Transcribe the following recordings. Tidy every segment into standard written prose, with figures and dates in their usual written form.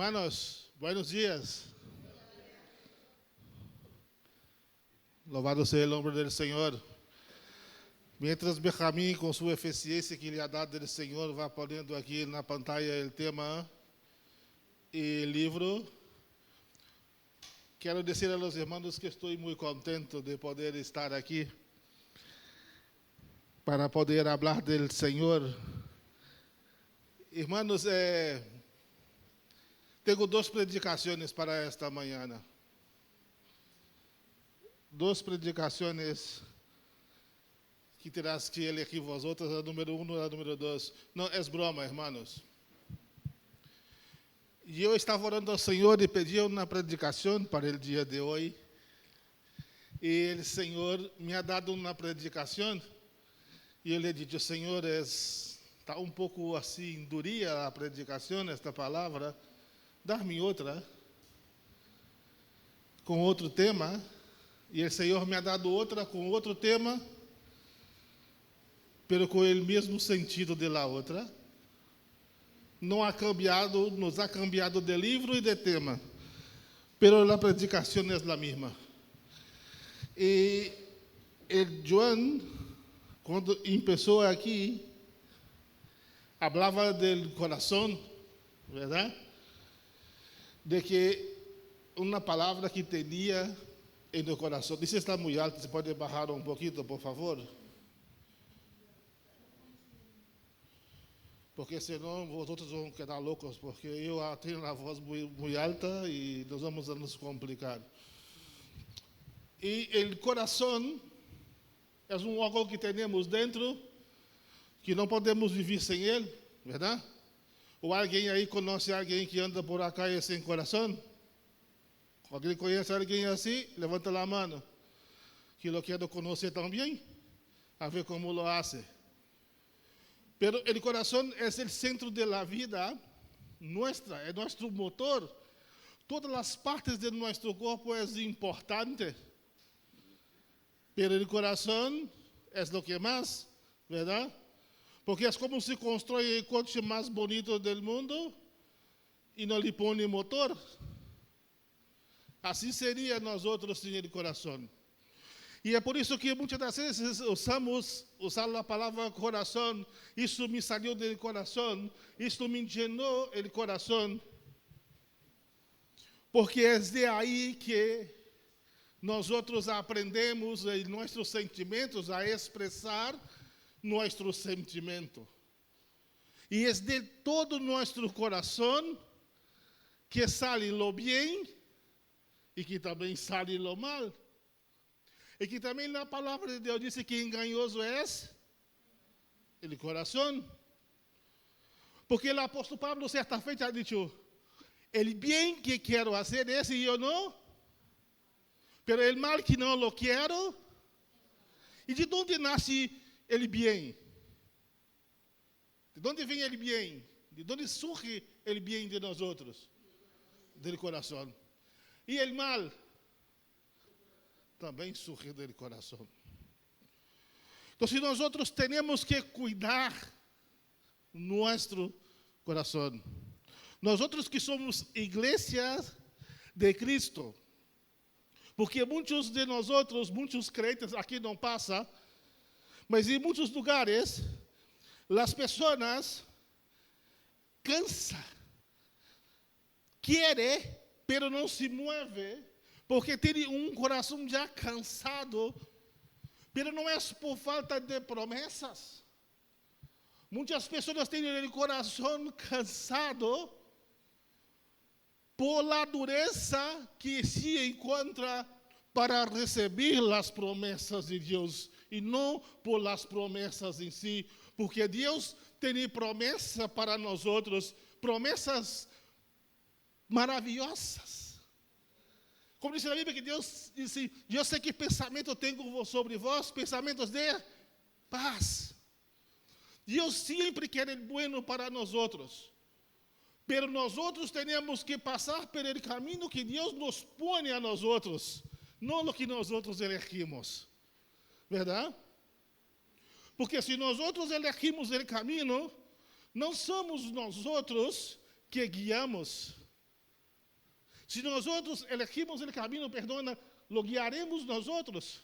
Hermanos, buenos días. Louvado seja o nome do Senhor. Mientras Benjamín, com sua eficiência que lhe ha dado do Senhor, vai ponendo aqui na pantalla o tema e livro, quero dizer aos irmãos que estou muito contente de poder estar aqui para poder falar do Senhor. Irmãos, tenho duas predicações para esta manhã. Duas predicações que terás que elegir vosotros, a número 1 e a número 2. Não é broma, irmãos. E eu estava orando ao Senhor e pedi uma predicação para o dia de hoje. E o Senhor me ha dado uma predicação. E eu lhe disse, Senhor, está um pouco assim, duria a predicação, esta palavra. Dá-me outra, com outro tema. E o Senhor me ha dado outra com outro tema, pero com o mesmo sentido de la outra. Não ha cambiado, nos ha cambiado de livro e de tema, pero la predicación es la misma. E el João, quando começou aqui, falava do coração, verdade? De que uma palavra que tinha em meu coração. Isso está muito alto, você pode baixar um pouquinho, por favor? Porque senão vocês vão quedar loucos, porque eu tenho a voz muito alta e nós vamos nos complicar. E o coração é um órgão que temos dentro, que não podemos viver sem ele, verdade? Ou alguém aí conhece alguém que anda por acá e sem coração? Alguém conhece alguém assim? Levanta a mão. Que eu quero conhecer também, a ver como lo hace. Pero o coração é o centro da vida nossa, é nosso motor. Todas as partes de nosso corpo é importante. Pero o coração é o que mais, verdade? Porque é como se constrói o coche mais bonito do mundo e não lhe põe motor. Assim seria nós outros sem o coração. E é por isso que muitas das vezes usar a palavra coração. Isso me saiu do coração, isso me enchenou o coração. Porque é de aí que nós outros aprendemos em nossos sentimentos a expressar nosso sentimento. E é de todo nosso coração que sai lo bem e que também sai lo mal. E que também na palavra de Deus diz que enganhoso é o coração. Porque o apóstolo Pablo certa feita ha dicho, o bem que quero fazer esse eu não, pero o mal que não lo quero. E de onde nasce o bem? De onde vem o bem? De onde surge o bem de nós outros? Do coração. E o mal também surge do coração. Então, se nós outros temos que cuidar nosso coração, nós outros que somos igreja de Cristo, porque muitos de nós outros, muitos crentes aqui não passam, mas em muitos lugares, as pessoas cansam, querem, pero não se movem, porque tem coração já cansado, mas não é por falta de promessas. Muitas pessoas têm o coração cansado por la dureza que se encontra para receber as promessas de Deus e não por las promessas em si, porque Deus tem promessa para nós outros, promessas maravilhosas. Como diz a Bíblia que Deus disse, eu sei que pensamento tenho sobre vós, pensamentos de paz. Deus sempre quer o bueno para nós outros. Pero nós outros temos que passar pelo caminho que Deus nos põe a nós outros, não o que nós outros elegimos. Verdade? Porque se nós outros elegimos o caminho, não somos nós outros que guiamos, Se nós outros elegimos o caminho, perdona, lo guiaremos nós outros.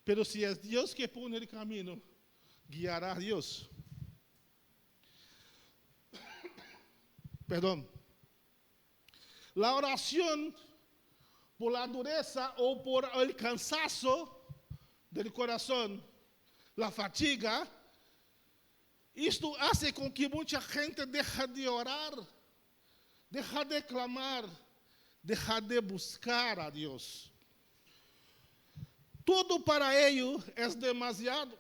Pero se é Deus que põe o caminho, guiará Deus. Perdão. La oración por la dureza o por el cansazo del corazón, la fatiga, isto hace com que muita gente deja de orar, deja de clamar, deja de buscar a Deus. Tudo para ele é demasiado.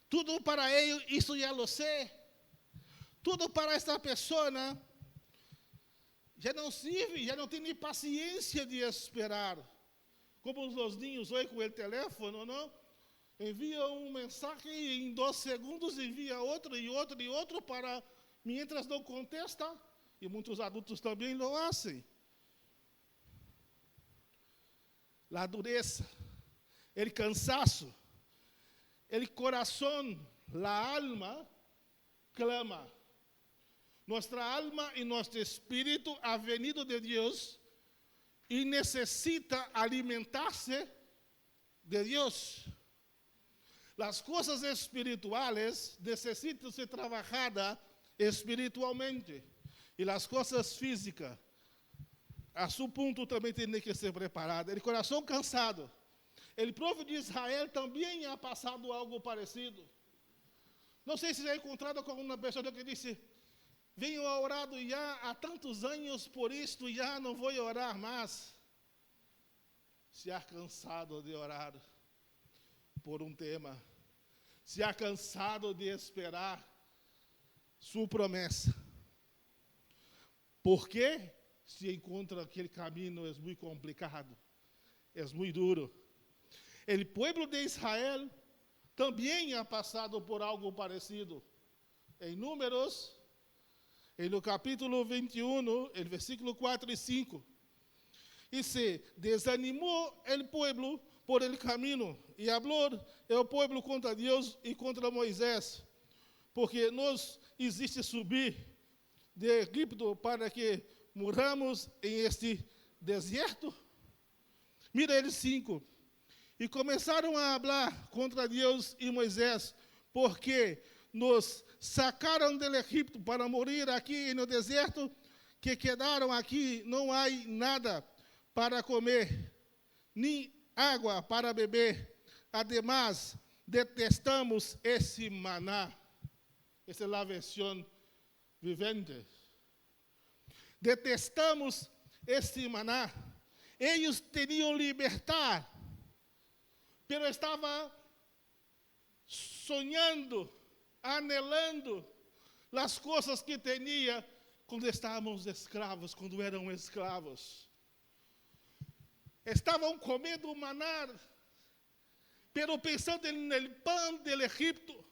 Tudo para ele, isso já lo sei. Tudo para esta pessoa já não serve, já não tem nem paciência de esperar. Como os ninhos hoje com o telefone, não? Envia mensagem e em 2 segundos envia outro e outro e outro para, mientras não contesta. E muitos adultos também lo fazem. La dureza, el cansaço, el corazón, la alma clama. Nuestra alma y nuestro espíritu ha venido de Dios y necesita alimentarse de Dios. Las cosas espirituales necesitan ser trabajadas espiritualmente. Y las cosas físicas, a su punto, também tem que ser preparada. O coração cansado. O povo de Israel também ha passado algo parecido. Não sei se já encontrado com uma pessoa que disse: venho orado já há tantos anos por isto, já não vou orar mais. Se ha cansado de orar por um tema. Se ha cansado de esperar sua promessa. Por quê? Se encontra aquele caminho é muito complicado, é muito duro. O povo de Israel também ha passado por algo parecido. Em Números, no capítulo 21, no versículo 4 e 5. E se desanimou o povo por el caminho, e falou o povo contra Deus e contra Moisés, porque nos existe subir de Egipto para que moramos em este deserto? Mira eles 5. E começaram a falar contra Deus e Moisés, porque nos sacaram do Egipto para morir aqui no deserto, que quedaram aqui, não há nada para comer, nem água para beber. Ademais, detestamos esse maná. Essa é a versão vivente. Detestamos esse maná. Eles teriam liberdade, pero estava sonhando, anelando as coisas que tinha quando estávamos escravos, quando eram escravos. Estavam comendo o maná, pero pensando no pão do Egito.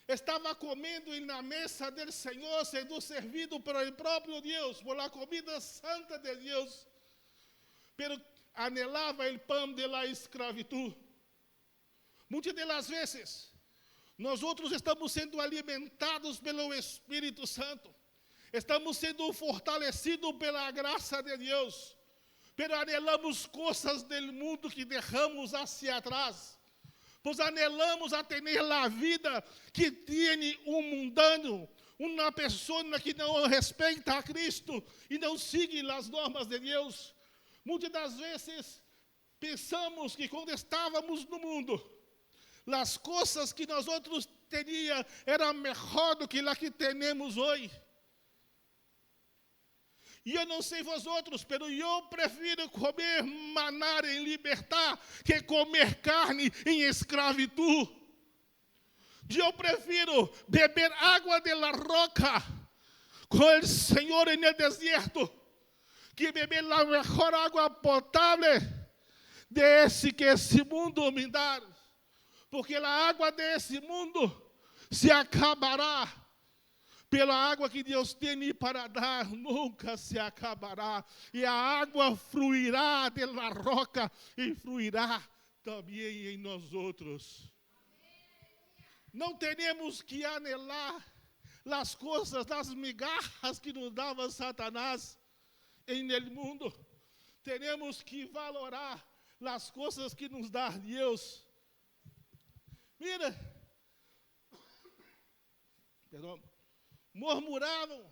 Estava comendo na mesa do Senhor, sendo servido pelo próprio Deus, por a comida santa de Deus, pero anelava o pão da escravidão. Muitas das vezes, nós outros estamos sendo alimentados pelo Espírito Santo, estamos sendo fortalecidos pela graça de Deus, pero anelamos coisas do mundo que deixamos hacia atrás. Pois anelamos a ter a vida que tem mundano, uma pessoa que não respeita a Cristo e não segue as normas de Deus. Muitas das vezes pensamos que quando estávamos no mundo, as coisas que nós outros teríamos eram melhor do que as que temos hoje. E eu não sei vós outros, mas eu prefiro comer maná em liberdade que comer carne em escravidão. Eu prefiro beber água de la roca com o Senhor no deserto que beber a melhor água potável desse que esse mundo me dá. Porque a água desse mundo se acabará. Pela água que Deus tem para dar, nunca se acabará. E a água fluirá de la roca e fluirá também em nós outros. Não temos que anelar as coisas, as migalhas que nos dava Satanás. en el mundo. Tenemos que valorar as coisas que nos dá Deus. Mira, perdão, murmuravam.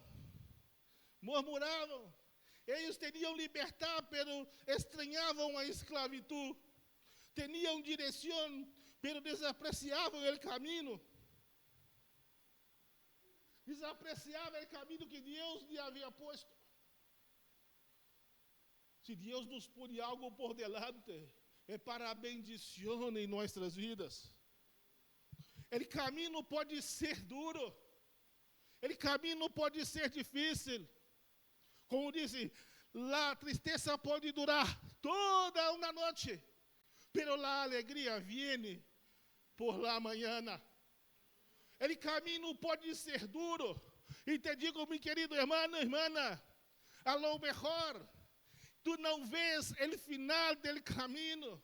Eles queriam libertar, pero estranhavam a esclavitud. Tinham direção, pero desapreciavam o caminho. Desapreciavam o caminho que Deus lhe havia posto. Se Deus nos põe algo por delante, é para a bendição em nossas vidas. O caminho pode ser duro. O caminho pode ser difícil. Como disse, a tristeza pode durar toda uma noite, pero a alegria vem por la manhã. O caminho pode ser duro. E te digo, meu querido irmã, a lo mejor tu não vês o final do caminho.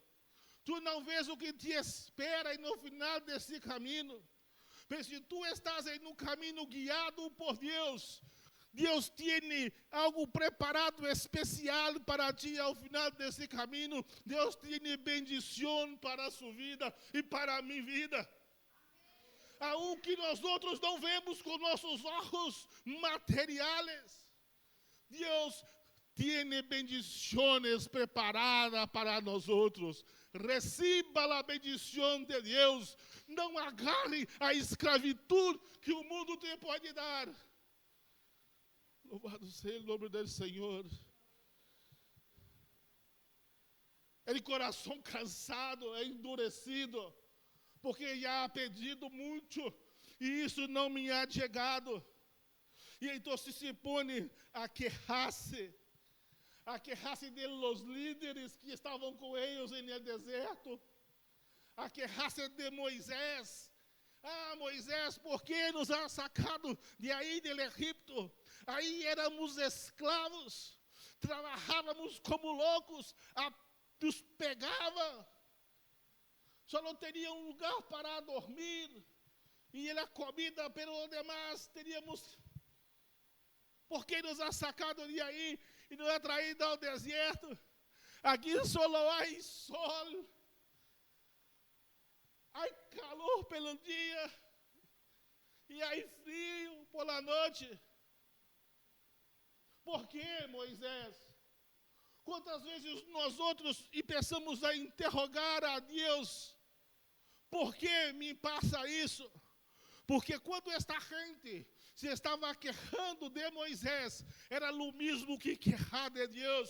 Tu não vês o que te espera no final desse caminho. Mas se tu estás em um caminho guiado por Deus, Deus tem algo preparado especial para ti ao final desse caminho. Deus tem bendição para a sua vida e para a minha vida. Aunque nós outros não vemos com nossos olhos materiais, Deus tem bendições preparadas para nós outros. Receba a bendição de Deus. Não agarre a escravidão que o mundo te pode dar. Louvado seja o nome do Senhor. O coração cansado, endurecido, porque já ha pedido muito e isso não me ha chegado. E então se põe a queixar-se de los líderes que estavam com eles no deserto, a queixar-se de Moisés. Moisés, por que nos ha sacado de aí do Egito? Aí éramos escravos, trabalhávamos como loucos, nos pegava, só não teria um lugar para dormir, e a comida, pelo demais, teríamos. Por que nos ha sacado de aí e nos ha traído ao deserto? Aqui só há sol, há calor pelo dia e há frio por la noite. Por que, Moisés? Quantas vezes nós outros pensamos a interrogar a Deus, por que me passa isso? Porque quando esta gente se estava queixando de Moisés, era o mesmo que queixar de Deus.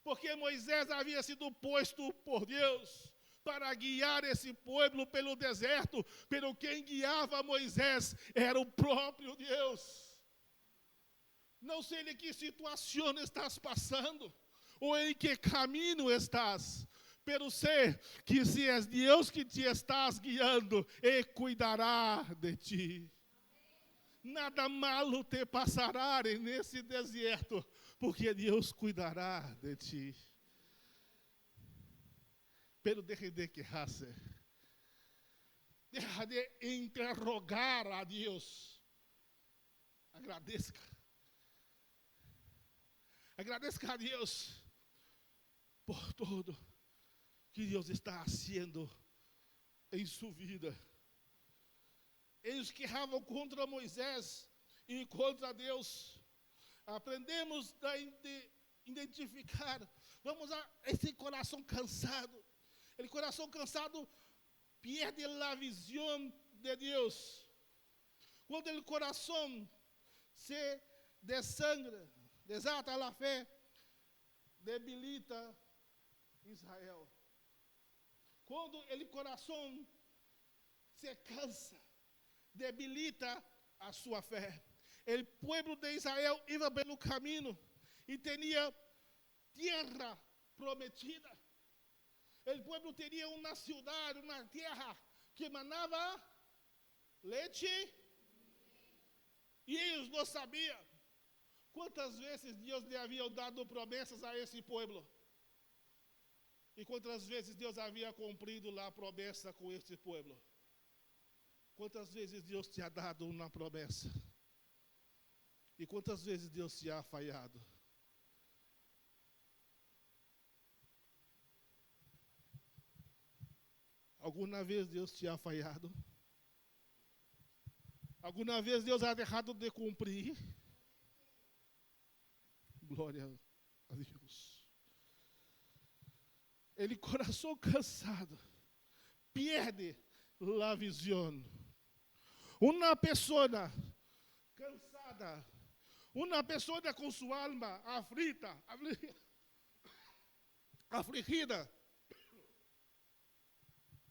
Porque Moisés havia sido posto por Deus para guiar esse povo pelo deserto, pero quem guiava Moisés era o próprio Deus. Não sei em que situação estás passando, ou em que caminho estás, pero sei que se é Deus que te estás guiando, Ele cuidará de ti. Nada malo te passará nesse deserto, porque Deus cuidará de ti. Pero deje de quejarse. Deja de interrogar a Deus. Agradeça. Agradeça a Deus por tudo que Deus está fazendo em sua vida. Eles quejavam contra Moisés e contra Deus. Aprendemos a identificar. Vamos a esse coração cansado. O coração cansado perde a visão de Deus. Quando o coração se desangra, desata a fé, debilita Israel. Quando o coração se cansa, debilita a sua fé. O povo de Israel ia pelo caminho e tinha terra prometida. O povo teria uma cidade, uma terra que manava leite, e eles não sabiam quantas vezes Deus lhe havia dado promessas a esse povo. E quantas vezes Deus havia cumprido a promessa com este povo. Quantas vezes Deus te ha dado uma promessa? E quantas vezes Deus te ha falhado? Alguma vez Deus te ha falhado? Alguma vez Deus ha deixado de cumprir? Glória a Deus. El coração cansado perde a visão. Uma pessoa cansada, uma pessoa com sua alma afligida,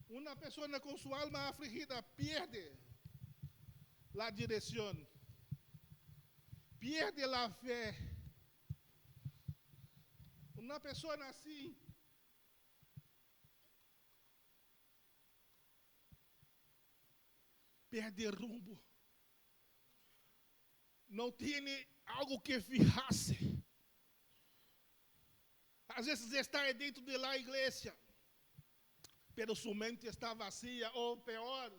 uma pessoa com sua alma afligida perde a direção, perde a fé. Uma pessoa assim perde rumbo. Não tem algo que fijasse. Às vezes está dentro da igreja, pero sua mente está vazia, ou pior,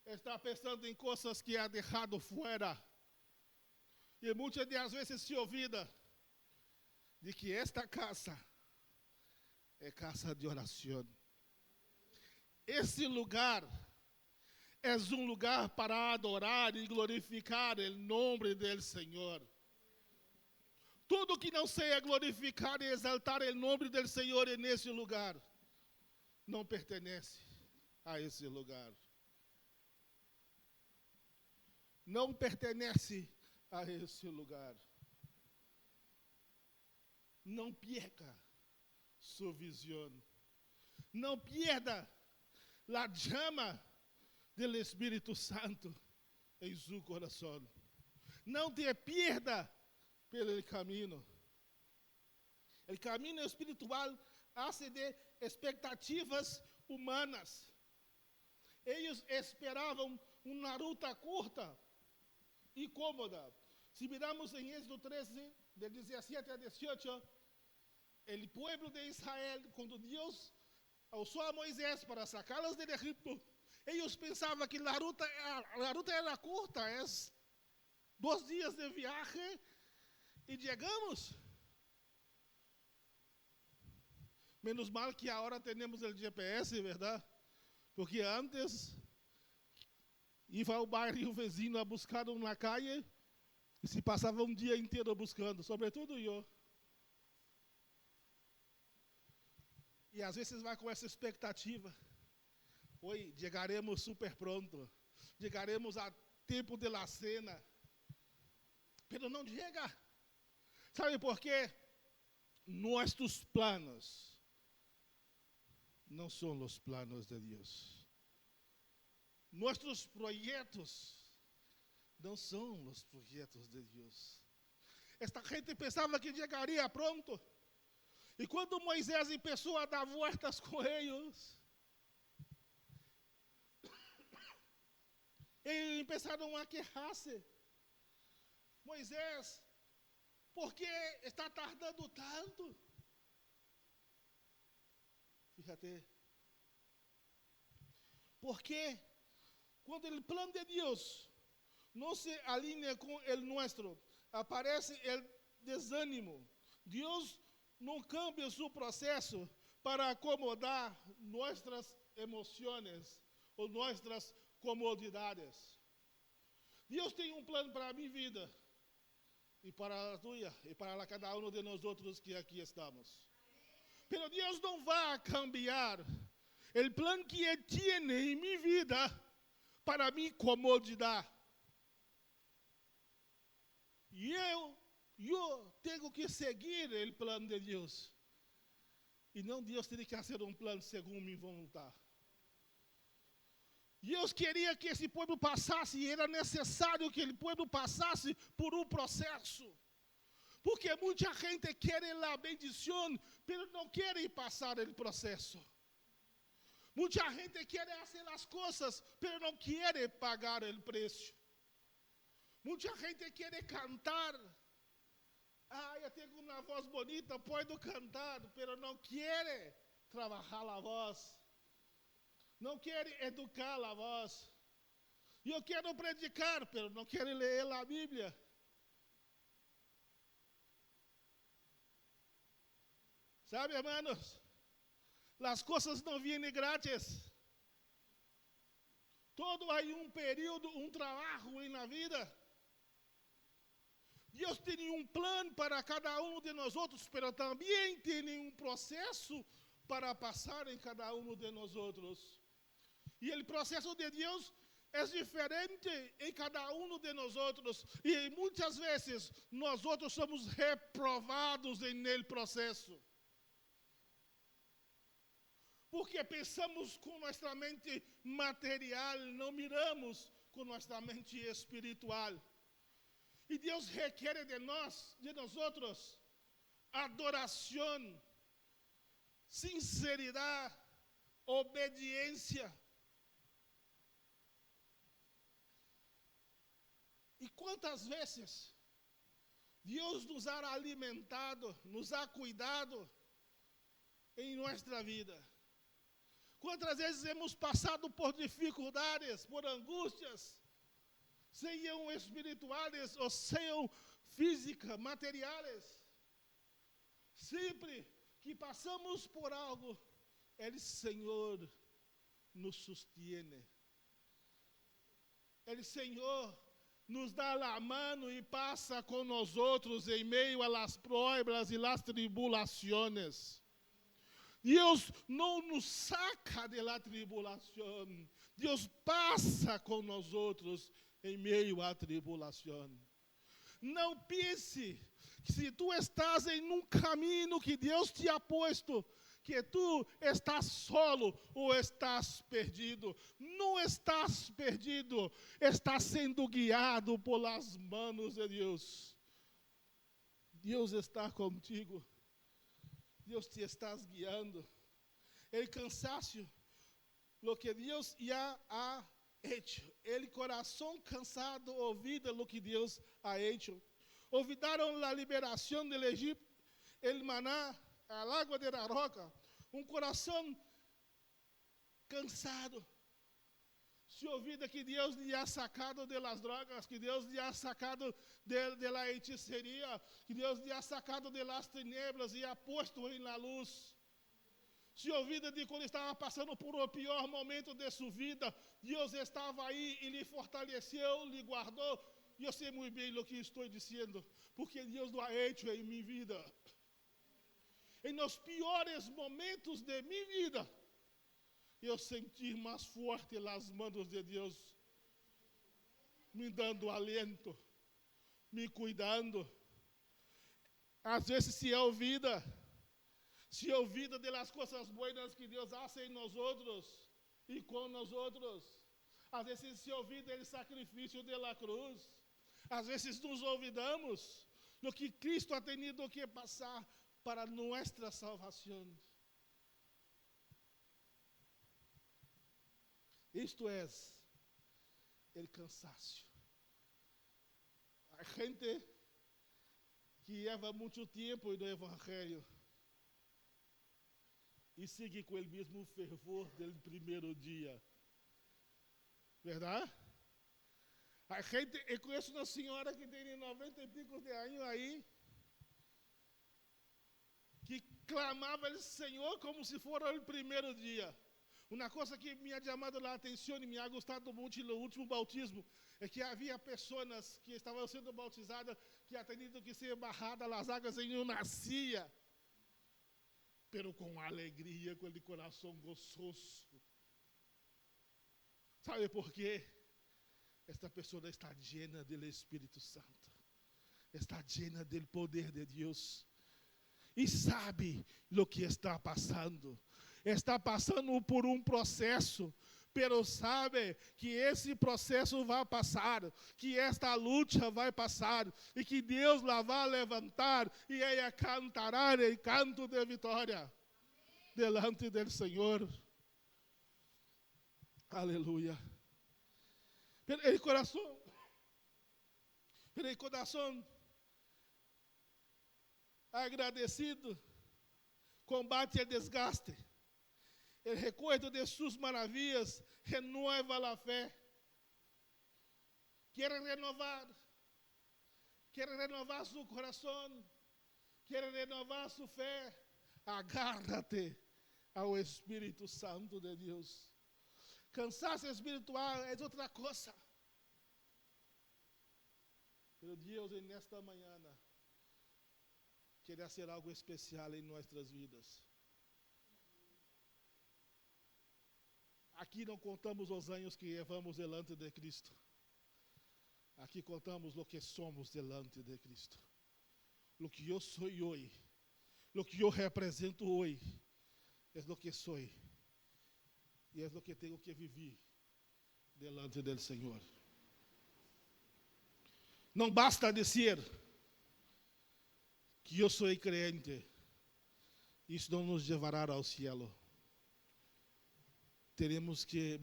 está pensando em coisas que ha deixado fora. E muitas das vezes se olvida de que esta casa é casa de oração. Esse lugar é um lugar para adorar e glorificar o nome do Senhor. Tudo que não seja glorificar e exaltar o nome do Senhor nesse lugar, não pertence a esse lugar. Não pertence a esse lugar. Não perca sua visão. Não perda a chama do Espírito Santo em seu coração. Não te perda pelo caminho. O caminho espiritual hace de expectativas humanas. Eles esperavam uma ruta curta e cômoda. Se miramos em Êxodo 13, de 17 a 18, o povo de Israel, quando Deus usou a Moisés para sacá-los do Egito, eles pensavam que a ruta era curta, é 2 dias de viagem e chegamos. Menos mal que agora temos o GPS, verdade? Porque antes ia ao bairro vizinho a buscar uma calle e se passava um dia inteiro buscando, sobretudo eu. E às vezes vai com essa expectativa. Oi, chegaremos super pronto. Chegaremos a tempo de la cena. Pero não chega. Sabe por quê? Nossos planos não são os planos de Deus. Nossos projetos não são os projetos de Deus. Esta gente pensava que chegaria pronto. E quando Moisés começou a dar voltas com eles, eles começaram a queixar-se. Moisés, por que está tardando tanto? Fíjate. Porque quando o plano de Deus não se alinha com o nosso, aparece o desânimo. Deus não cambia seu processo para acomodar nossas emoções ou nossas comodidades. Deus tem um plano para a minha vida e para a tua e para cada um de nós outros que aqui estamos. Mas Deus não vai cambiar o plano que Ele tem em minha vida para minha comodidade. E eu tenho que seguir o plano de Deus. E não Deus tem que fazer um plano segundo minha vontade. Deus queria que esse povo passasse, e era necessário que o povo passasse por um processo. Porque muita gente quer a bendição, mas não quer passar o processo. Muita gente quer fazer as coisas, mas não quer pagar o preço. Muita gente quer cantar. Eu tenho uma voz bonita, posso cantar, mas não quer trabalhar a voz. Não quer educar a voz. E eu quero predicar, mas não quero ler a Bíblia. Sabe, hermanos? As coisas não vêm grátis. Todo há um período, um trabalho na vida. Deus tem um plano para cada um de nós outros, mas também tem um processo para passar em cada um de nós outros. E o processo de Deus é diferente em cada um de nós outros. E muitas vezes nós outros somos reprovados nele processo. Porque pensamos com nossa mente material, não miramos com nossa mente espiritual. E Deus requer de nós outros, adoração, sinceridade, obediência. E quantas vezes Deus nos ha alimentado, nos ha cuidado em nossa vida? Quantas vezes hemos passado por dificuldades, por angústias, sejam espirituais ou sejam físicas, materiais. Sempre que passamos por algo, o Senhor nos sustém. O Senhor nos dá a mão e passa com nós outros em meio a las pruebas e las tribulações. Deus não nos saca da tribulação. Deus passa com nós outros em meio à tribulação. Não pense que se tu estás em um caminho que Deus te ha posto, que tu estás solo ou estás perdido. Não estás perdido, estás sendo guiado pelas mãos de Deus. Deus está contigo. Deus te está guiando. O cansaço, lo que Deus já ha hecho. O coração cansado olvida lo que Deus ha hecho. Olvidaram a liberação do Egito, el maná, a água de la roca. Um coração cansado. Se olvida que Deus lhe ha sacado de las drogas, que Deus lhe ha sacado de la hechiceria, que Deus lhe ha sacado de las tinieblas e ha posto em la luz. Se olvida de quando estava passando por o pior momento de sua vida, Deus estava aí e lhe fortaleceu, lhe guardou. E eu sei muito bem o que estou dizendo, porque Deus lo ha hecho em minha vida. Em nos piores momentos de minha vida, eu senti mais forte as mãos de Deus, me dando alento, me cuidando. Às vezes se olvida das coisas boas que Deus hace em nós outros e com nós outros. Às vezes se olvida do sacrifício de la cruz. Às vezes nos olvidamos do que Cristo ha tenido que passar para nossa salvação. Isto é o cansaço. A gente que leva muito tempo no Evangelho e segue com o mesmo fervor do primeiro dia. Verdade? A gente, eu conheço uma senhora que tem 90 e pico de anos aí, que clamava ao Senhor como se fosse o primeiro dia. Uma coisa que me ha chamado a atenção e me ha gostado muito no último bautismo é que havia pessoas que estavam sendo bautizadas que ha tenido que ser barradas as águas em uma cia, pero com alegria, com o coração gozoso. Sabe por quê? Esta pessoa está llena do Espírito Santo, está llena do poder de Deus. E sabe o que está passando. Está passando por um processo, pero sabe que esse processo vai passar, que esta luta vai passar, e que Deus la vai levantar, e ela cantará em canto de vitória, delante do Senhor. Aleluia. Pero el coração agradecido combate o desgaste. O recuerdo de suas maravilhas renova a fé. Quer renovar seu coração, quer renovar sua fé. Agárrate ao Espírito Santo de Deus. Cansaço espiritual é outra coisa. Pero Deus, nesta manhã, quer fazer algo especial em nossas vidas. Aqui não contamos os anos que levamos delante de Cristo. Aqui contamos o que somos delante de Cristo. O que eu sou hoje. O que eu represento hoje. É o que sou. E é o que tenho que viver delante do Senhor. Não basta dizer que eu sou crente. Isso não nos levará ao cielo. Teremos que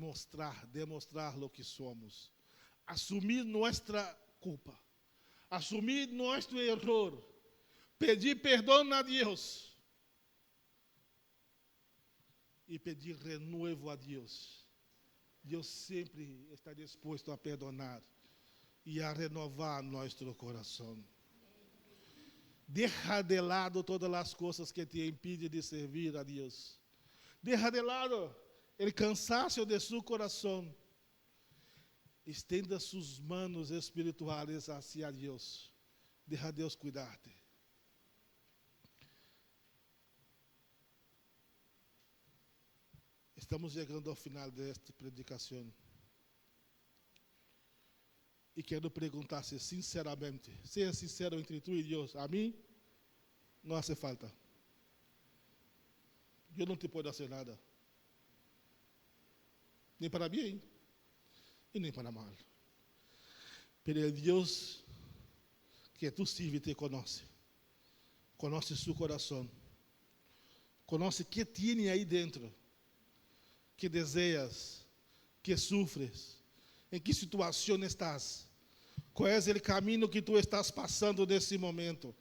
demonstrar o que somos. Assumir nossa culpa. Assumir nosso erro. Pedir perdão a Deus. E pedir renovo a Deus. Deus sempre está disposto a perdonar e a renovar nosso coração. Deixa de lado todas as coisas que te impedem de servir a Deus. Deixa de lado o cansaço de seu coração. Estenda suas manos espirituais hacia Deus. Deixa Deus cuidar-te. Estamos chegando ao final desta predicação. E quero perguntar-se sinceramente, seja sincero entre tu e Deus, a mim não hace falta. Eu não te posso fazer nada. Nem para bem e nem para mal. Pero o Deus que tu sirves te conhece. Conhece seu coração. Conhece o que tem aí dentro. Que desejas, que sufres, em que situação estás, qual é o caminho que tu estás passando nesse momento,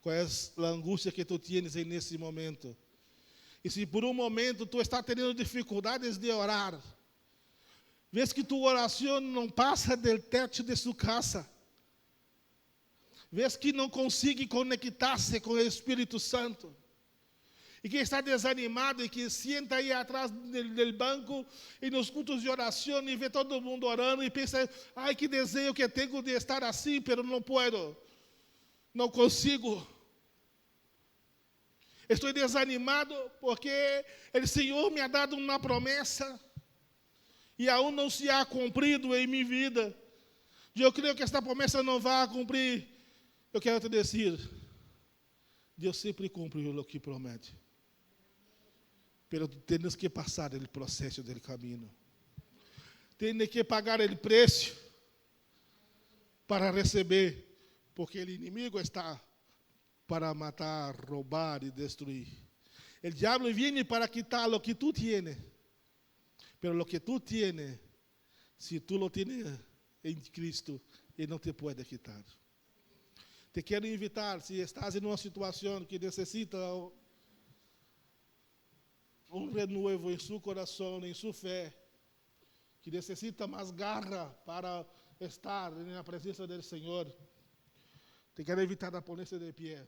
qual é a angústia que tu tens nesse momento. E se por um momento tu estás tendo dificuldades de orar, vês que tua oração não passa do teto de sua casa, vês que não consegue conectar-se com o Espírito Santo, e que está desanimado e que senta aí atrás do banco e nos cultos de oração e vê todo mundo orando e pensa, ai, que desejo que tenho de estar assim, pero não posso, não consigo. Estou desanimado porque o Senhor me ha dado uma promessa e aún não se ha cumprido em minha vida. E eu creio que esta promessa não vai cumprir. Eu quero te dizer, Deus sempre cumpre o que promete. Pero temos que passar o processo do caminho. Temos que pagar o preço para receber, porque o inimigo está para matar, roubar e destruir. O diabo vem para quitar o que tu tienes. Pero o que tu tienes, se tu lo tienes em Cristo, Ele não te pode quitar. Te quero invitar, se estás em uma situação que necessita um renovo em seu coração, em sua fé, que necessita mais garra para estar na presença do Senhor, te quero invitar a poner-se de pé.